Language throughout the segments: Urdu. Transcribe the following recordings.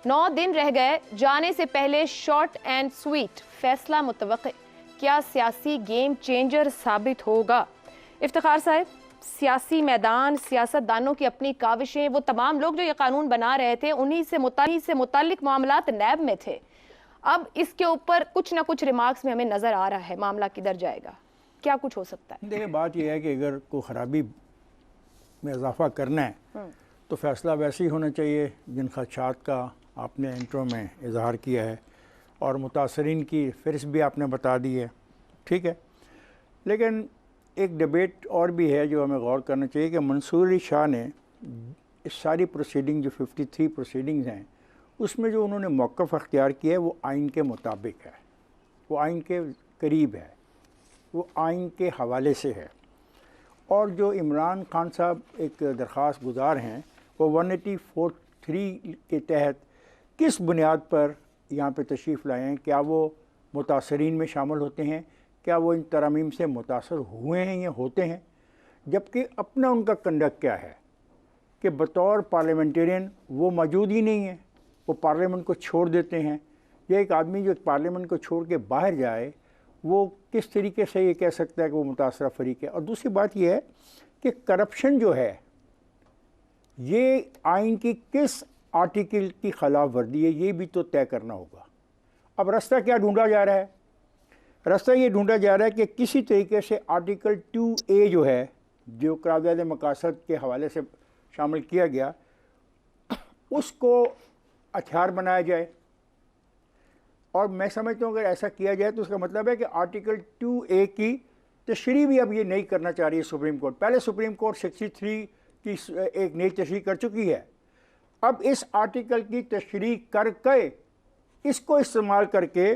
9 دن رہ گئے جانے سے پہلے شارٹ اینڈ سویٹ فیصلہ متوقع، کیا سیاسی گیم چینجر ثابت ہوگا؟ افتخار صاحب، سیاسی میدان، سیاست دانوں کی اپنی کاوشیں، وہ تمام لوگ جو یہ قانون بنا رہے تھے انہی سے متعلق معاملات نیب میں تھے، اب اس کے اوپر کچھ نہ کچھ ریمارکس میں ہمیں نظر آ رہا ہے معاملہ کدھر جائے گا، کیا کچھ ہو سکتا ہے؟ دیکھیں بات یہ ہے کہ اگر کوئی خرابی میں اضافہ کرنا ہے تو فیصلہ ویسے ہی ہونا چاہیے جن خدشات کا آپ نے انٹرو میں اظہار کیا ہے، اور متاثرین کی فہرست بھی آپ نے بتا دی ہے، ٹھیک ہے۔ لیکن ایک ڈیبیٹ اور بھی ہے جو ہمیں غور کرنا چاہیے کہ منصور علی شاہ نے اس ساری پروسیڈنگ جو 53 پروسیڈنگز ہیں اس میں جو انہوں نے موقف اختیار کیا ہے وہ آئین کے مطابق ہے، وہ آئین کے قریب ہے، وہ آئین کے حوالے سے ہے۔ اور جو عمران خان صاحب ایک درخواست گزار ہیں وہ 184(3) کے تحت کس بنیاد پر یہاں پہ تشریف لائے ہیں؟ کیا وہ متاثرین میں شامل ہوتے ہیں؟ کیا وہ ان ترامیم سے متاثر ہوئے ہیں یا ہوتے ہیں؟ جبکہ اپنا ان کا کنڈکٹ کیا ہے کہ بطور پارلیمنٹرین وہ موجود ہی نہیں ہیں، وہ پارلیمنٹ کو چھوڑ دیتے ہیں۔ یا ایک آدمی جو پارلیمنٹ کو چھوڑ کے باہر جائے وہ کس طریقے سے یہ کہہ سکتا ہے کہ وہ متاثرہ فریق ہے؟ اور دوسری بات یہ ہے کہ کرپشن جو ہے یہ آئین کی کس آرٹیکل کی خلاف ورزی ہے یہ بھی تو طے کرنا ہوگا۔ اب راستہ کیا ڈھونڈا جا رہا ہے؟ راستہ یہ ڈھونڈا جا رہا ہے کہ کسی طریقے سے آرٹیکل 2A جو ہے جو قرارداد مقاصد کے حوالے سے شامل کیا گیا اس کو ہتھیار بنایا جائے، اور میں سمجھتا ہوں اگر ایسا کیا جائے تو اس کا مطلب ہے کہ آرٹیکل 2A کی تشریح بھی اب یہ نہیں کرنا چاہ رہی ہے سپریم کورٹ۔ پہلے سپریم کورٹ 63 کی ایک نئی تشریح کر چکی ہے، اب اس آرٹیکل کی تشریح کر کے اس کو استعمال کر کے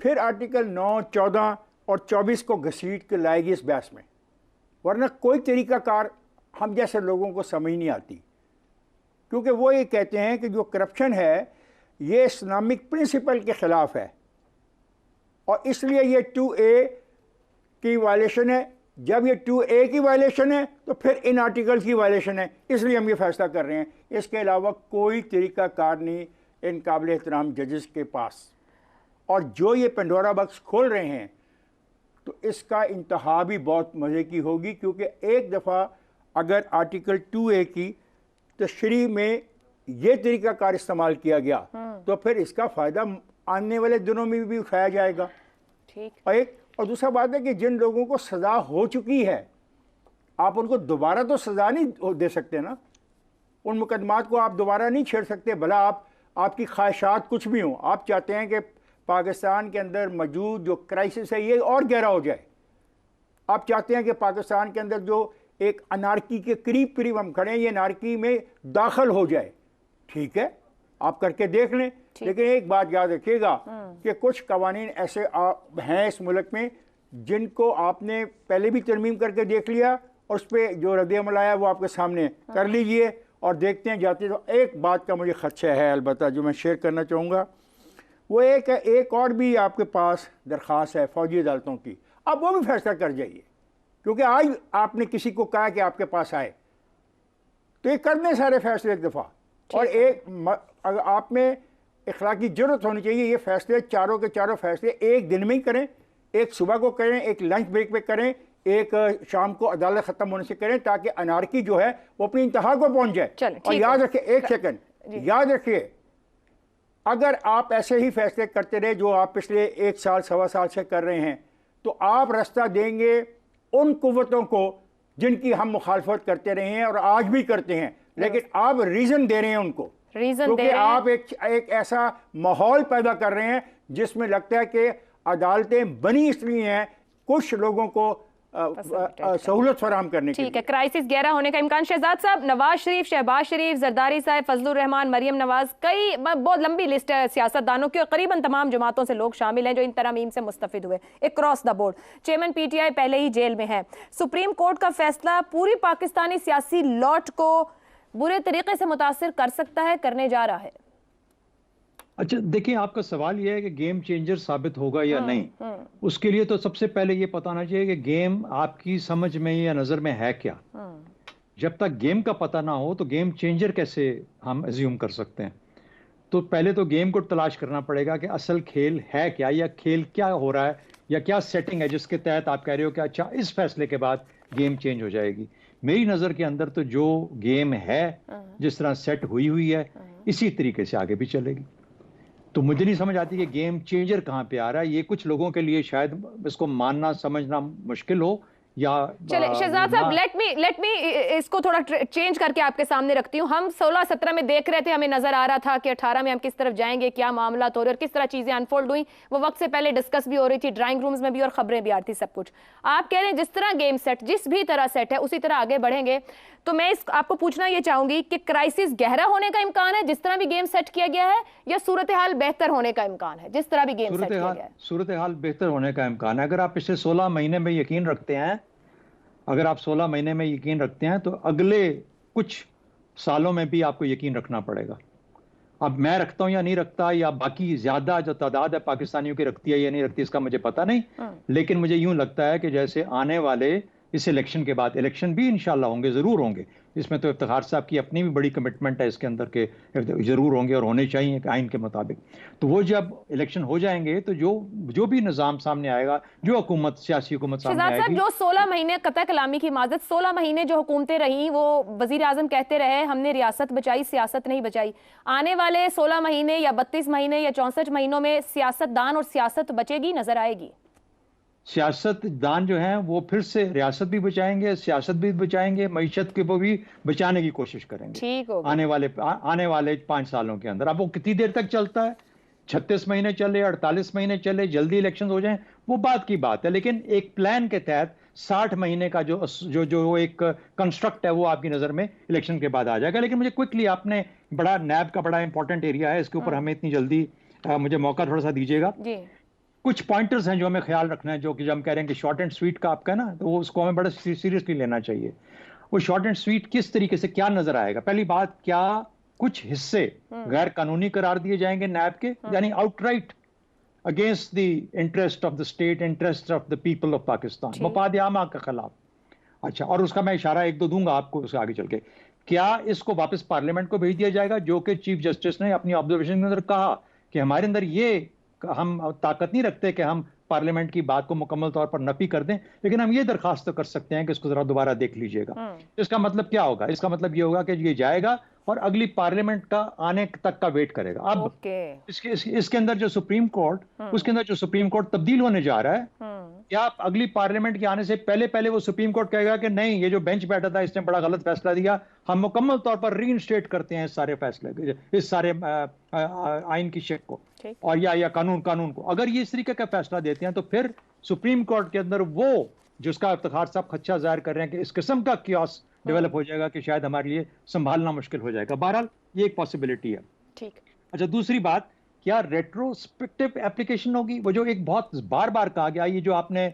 پھر آرٹیکل 9، 14 اور 24 کو گھسیٹ کے لائے گی اس بحث میں، ورنہ کوئی طریقہ کار ہم جیسے لوگوں کو سمجھ نہیں آتی، کیونکہ وہ یہ کہتے ہیں کہ جو کرپشن ہے یہ اسلامک پرنسپل کے خلاف ہے، اور اس لیے یہ 2A کی وائلیشن ہے۔ جب یہ 2A کی وائلیشن ہے تو پھر ان آرٹیکل کی وائلیشن ہے، اس لیے ہم یہ فیصلہ کر رہے ہیں۔ اس کے علاوہ کوئی طریقہ کار نہیں ان قابل احترام ججز کے پاس، اور جو یہ پنڈورا باکس کھول رہے ہیں تو اس کا انتہا بھی بہت مزے کی ہوگی، کیونکہ ایک دفعہ اگر آرٹیکل 2A کی تشریح میں یہ طریقہ کار استعمال کیا گیا تو پھر اس کا فائدہ آنے والے دنوں میں بھی اٹھایا جائے گا۔ ٹھیک، اور دوسرا بات ہے کہ جن لوگوں کو سزا ہو چکی ہے آپ ان کو دوبارہ تو سزا نہیں دے سکتے نا، ان مقدمات کو آپ دوبارہ نہیں چھیڑ سکتے، بھلا آپ کی خواہشات کچھ بھی ہوں، آپ چاہتے ہیں کہ پاکستان کے اندر موجود جو کرائسس ہے یہ اور گہرا ہو جائے، آپ چاہتے ہیں کہ پاکستان کے اندر جو ایک انارکی کے قریب ہم کھڑے ہیں یہ انارکی میں داخل ہو جائے، ٹھیک ہے آپ کر کے دیکھ لیں، لیکن ایک بات یاد رکھیے گا کہ کچھ قوانین ایسے ہیں اس ملک میں جن کو آپ نے پہلے بھی ترمیم کر کے دیکھ لیا اور اس پہ جو رد عمل آیا وہ آپ کے سامنے کر لیجئے اور دیکھتے ہیں جاتے۔ تو ایک بات کا مجھے خدشہ ہے البتہ جو میں شیئر کرنا چاہوں گا، وہ ایک اور بھی آپ کے پاس درخواست ہے فوجی عدالتوں کی، اب وہ بھی فیصلہ کر جائیے، کیونکہ آج آپ نے کسی کو کہا کہ آپ کے پاس آئے تو یہ کر دیں سارے فیصلے ایک دفعہ، اور اگر آپ میں اخلاقی جرات ہونی چاہیے، یہ فیصلے چاروں کے چاروں فیصلے ایک دن میں ہی کریں، ایک صبح کو کریں، ایک لنچ بریک پہ کریں، ایک شام کو عدالت ختم ہونے سے کریں، تاکہ انارکی جو ہے وہ اپنی انتہا کو پہنچ جائے۔ اور یاد رکھیں، ایک سیکنڈ یاد رکھیے، اگر آپ ایسے ہی فیصلے کرتے رہے جو آپ پچھلے 1 سال سوا سال سے کر رہے ہیں تو آپ راستہ دیں گے ان قوتوں کو جن کی ہم مخالفت کرتے رہے ہیں اور آج بھی کرتے ہیں، لیکن آپ ریزن دے رہے ہیں ان کو، کیونکہ آپ ایک ایسا ماحول پیدا کر رہے ہیں جس میں لگتا ہے کہ عدالتیں بنی اس لیے ہیں کچھ لوگوں کو سہولت فراہم کرنے کے لیے۔ ٹھیک ہے، کرائسس گہرا ہونے کا امکان۔ شہزاد صاحب، نواز شریف، شہباز شریف، زرداری صاحب، فضل الرحمان، مریم نواز، کئی بہت لمبی لسٹ ہے سیاست دانوں کی، اور قریباً تمام جماعتوں سے لوگ شامل ہیں جو ان ترامیم سے مستفید ہوئے across the board. Chairman P T I پہلے ہی جیل میں ہے۔ سپریم کورٹ کا فیصلہ پوری پاکستانی سیاسی لاٹ کو برے طریقے سے متاثر کر سکتا ہے، کرنے جا رہا ہے؟ اچھا دیکھیں، آپ کا سوال یہ ہے کہ گیم چینجر ثابت ہوگا یا نہیں، اس کے لیے تو سب سے پہلے یہ پتہ ہونا چاہیے کہ گیم آپ کی سمجھ میں یا نظر میں ہے کیا۔ جب تک گیم کا پتہ نہ ہو تو گیم چینجر کیسے ہم ایزیوم کر سکتے ہیں؟ تو پہلے تو گیم کو تلاش کرنا پڑے گا کہ اصل کھیل ہے کیا، یا کھیل کیا ہو رہا ہے، یا کیا سیٹنگ ہے جس کے تحت آپ کہہ رہے ہو کہ اچھا اس فیصلے کے بعد گیم چینج ہو جائے گی. میری نظر کے اندر تو جو گیم ہے جس طرح سیٹ ہوئی ہے اسی طریقے سے آگے بھی چلے گی. تو مجھے نہیں سمجھ آتی کہ گیم چینجر کہاں پہ آ رہا ہے. یہ کچھ لوگوں کے لیے شاید اس کو ماننا سمجھنا مشکل ہو، یا چلے شہزاد صاحب لیٹ می اس کو تھوڑا چینج کر کے آپ کے سامنے رکھتی ہوں. ہم 16-17 میں دیکھ رہے تھے، ہمیں نظر آ رہا تھا کہ 18 میں ہم کس طرف جائیں گے، کیا معاملات ہو رہے اور کس طرح چیزیں انفولڈ ہوئیں. وہ وقت سے پہلے ڈسکس بھی ہو رہی تھی ڈرائنگ رومز میں بھی اور خبریں بھی آ رہی تھی، سب کچھ. آپ کہہ رہے ہیں جس طرح گیم سیٹ جس بھی طرح سیٹ ہے اسی طرح آگے بڑھیں گے. تو میں آپ کو پوچھنا یہ چاہوں گی کہ کرائسس گہرا ہونے کا امکان ہے جس طرح بھی گیم سیٹ کیا گیا ہے، یا صورتحال بہتر ہونے کا امکان ہے جس طرح بھی گیم سیٹ کیا گیا ہے؟ صورتحال بہتر ہونے کا امکان ہے. اگر آپ پچھلے 16 مہینے میں یقین رکھتے ہیں، اگر آپ 16 مہینے میں یقین رکھتے ہیں تو اگلے کچھ سالوں میں بھی آپ کو یقین رکھنا پڑے گا. اب میں رکھتا ہوں یا نہیں رکھتا، یا باقی زیادہ جو تعداد ہے پاکستانیوں کی رکھتی ہے یا نہیں رکھتی، اس کا مجھے پتہ نہیں. لیکن مجھے یوں لگتا ہے کہ جیسے آنے والے اس الیکشن کے بعد الیکشن بھی انشاءاللہ ہوں گے، ضرور ہوں گے. اس میں تو افتخار صاحب کی اپنی بھی بڑی کمٹمنٹ ہے اس کے اندر کہ ضرور ہوں گے اور ہونے چاہیے آئین کے مطابق. تو وہ جب الیکشن ہو جائیں گے تو جو بھی نظام سامنے آئے گا، جو حکومت سیاسی حکومت سامنے آئے گی. جو 16 مہینے قطع کلامی کی معذرت 16 مہینے جو حکومتیں رہیں، وہ وزیر اعظم کہتے رہے ہم نے ریاست بچائی، سیاست نہیں بچائی. آنے والے 16 مہینے یا 32 مہینے یا 64 مہینوں میں سیاست دان اور سیاست بچے گی، نظر آئے گی؟ سیاست دان جو ہیں وہ پھر سے ریاست بھی بچائیں گے، سیاست بھی بچائیں گے، معیشت کو بھی بچانے کی کوشش کریں گے. ٹھیک ہوگا. آنے والے 5 سالوں کے اندر. اب وہ کتنی دیر تک چلتا ہے، 36 مہینے چلے، 48 مہینے چلے، جلدی الیکشن ہو جائیں، وہ بات کی بات ہے. لیکن ایک پلان کے تحت 60 مہینے کا جو ایک کنسٹرکٹ ہے وہ آپ کی نظر میں الیکشن کے بعد آ جائے گا. لیکن مجھے کوئکلی، آپ نے نیب کا بڑا امپورٹنٹ ایریا ہے، اس کے اوپر ہمیں اتنی جلدی مجھے موقع تھوڑا سا دیجیے گا. جی. کچھ پوائنٹرز ہیں جو ہمیں خیال رکھنا ہے، جو کہ جب ہم کہہ رہے ہیں کہ شارٹ اینڈ سویٹ کا آپ کا نا، تو اس کو ہمیں بڑا سیریسلی لینا چاہیے. وہ شارٹ اینڈ سویٹ کس طریقے سے کیا نظر آئے گا؟ پہلی بات، کیا کچھ حصے غیر قانونی قرار دیے جائیں گے نیب کے، یعنی out right against the interest of the state, interest of the people of Pakistan, مفاد عامہ کے خلاف. اچھا، اور اس کا میں اشارہ ایک دو دوں گا آپ کو اس سے آگے چل کے. کیا اس کو واپس پارلیمنٹ کو بھیج دیا جائے گا، جو کہ چیف جسٹس نے اپنی آبزرویشن کے اندر کہا کہ ہمارے اندر یہ ہم طاقت نہیں رکھتے کہ ہم پارلیمنٹ کی بات کو مکمل طور پر نفی کر دیں، لیکن ہم یہ درخواست کر سکتے ہیں کہ اس کو ذرا دوبارہ دیکھ لیجئے گا. اس کا مطلب کیا ہوگا؟ اس کا مطلب یہ ہوگا کہ یہ جائے گا اور اگلی پارلیمنٹ کا آنے تک کا ویٹ کرے گا. اب اس کے اندر جو سپریم کورٹ، اس کے اندر جو سپریم کورٹ تبدیل ہونے جا رہا ہے، کیا اگلی پارلیمنٹ کے آنے سے پہلے وہ سپریم کورٹ کہے گا کہ نہیں، یہ جو بینچ بیٹھا تھا اس نے بڑا غلط فیصلہ دیا، ہم مکمل طور پر ری انسٹیٹ کرتے ہیں اس سارے فیصلے، اس سارے آئین کی شک کو اور یا قانون کو. اگر یہ اس طریقے کا فیصلہ دیتے ہیں تو پھر سپریم کورٹ کے اندر وہ جس کا افتخار صاحب خدشہ ظاہر کر رہے ہیں کہ اس قسم کا کیوس ڈیولپ ہو جائے گا کہ شاید ہمارے لیے سنبھالنا مشکل ہو جائے گا. بہرحال یہ ایک پاسبلٹی ہے. ٹھیک. اچھا، دوسری بات، کیا ریٹروسپیکٹو اپلیکیشن ہوگی؟ وہ جو ایک بہت بار کہا گیا، یہ جو آپ نے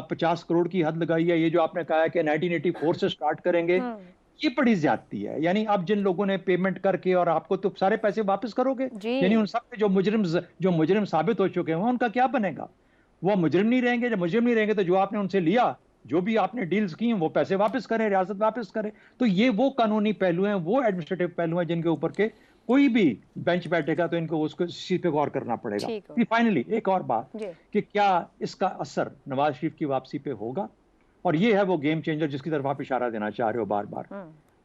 50 کروڑ کی حد لگائی ہے، یہ جو آپ نے کہا ہے کہ 1984 سے سٹارٹ کریں گے، یہ بڑی زیادتی ہے. یعنی اب جن لوگوں نے پیمنٹ کر کے، اور آپ کو تو سارے پیسے واپس کرو گے، یعنی ان سب کے جو مجرم ثابت ہو چکے ہیں ان کا کیا بنے گا؟ وہ مجرم نہیں رہیں گے. جب مجرم نہیں رہیں گے تو جو آپ نے ان سے لیا، جو بھی آپ نے ڈیلز کی ہیں، وہ پیسے واپس کریں، ریاست واپس کرے. تو یہ وہ قانونی پہلو ہیں، وہ ایڈمنسٹریٹو پہلو ہیں جن کے اوپر کے کوئی بھی بینچ بیٹھے گا تو ان کو اس چیز پہ غور کرنا پڑے گا. فائنلی ایک اور بات کہ کیا اس کا اثر نواز شریف کی واپسی پہ ہوگا؟ اور یہ ہے وہ گیم چینجر جس کی طرف آپ اشارہ دینا چاہ رہے ہو بار بار.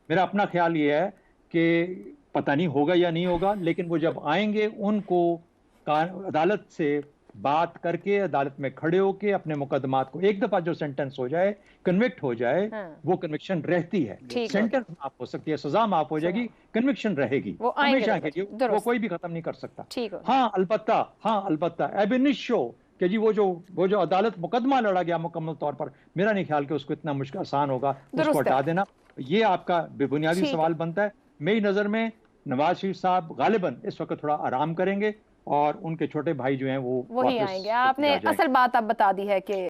میرا اپنا خیال یہ ہے کہ پتہ نہیں ہوگا یا نہیں ہوگا، لیکن وہ جب آئیں گے ان کو عدالت سے بات کر کے، عدالت میں کھڑے ہو کے اپنے مقدمات کو، ایک دفعہ جو سینٹنس ہو جائے، کنوکٹ ہو جائے، وہ کنوکشن رہتی ہے. سینٹنس معاف ہو سکتی ہے، سزا معاف ہو جائے گی، کنوکشن رہے گی ہمیشہ کے لیے، وہ کوئی بھی ختم نہیں کر سکتا. ہاں البتہ ایب انیشو کہ جی وہ جو عدالت مقدمہ لڑا گیا مکمل طور پر، میرا نہیں خیال کہ اس کو اتنا مشکل آسان ہوگا اس کو ہٹا دینا. یہ آپ کا بے بنیادی سوال بنتا ہے. میری نظر میں نواز شریف صاحب غالباً اس وقت تھوڑا آرام کریں گے اور ان کے چھوٹے بھائی جو ہیں وہ وہی آئیں گے. آپ نے اصل بات اب بتا دی ہے کہ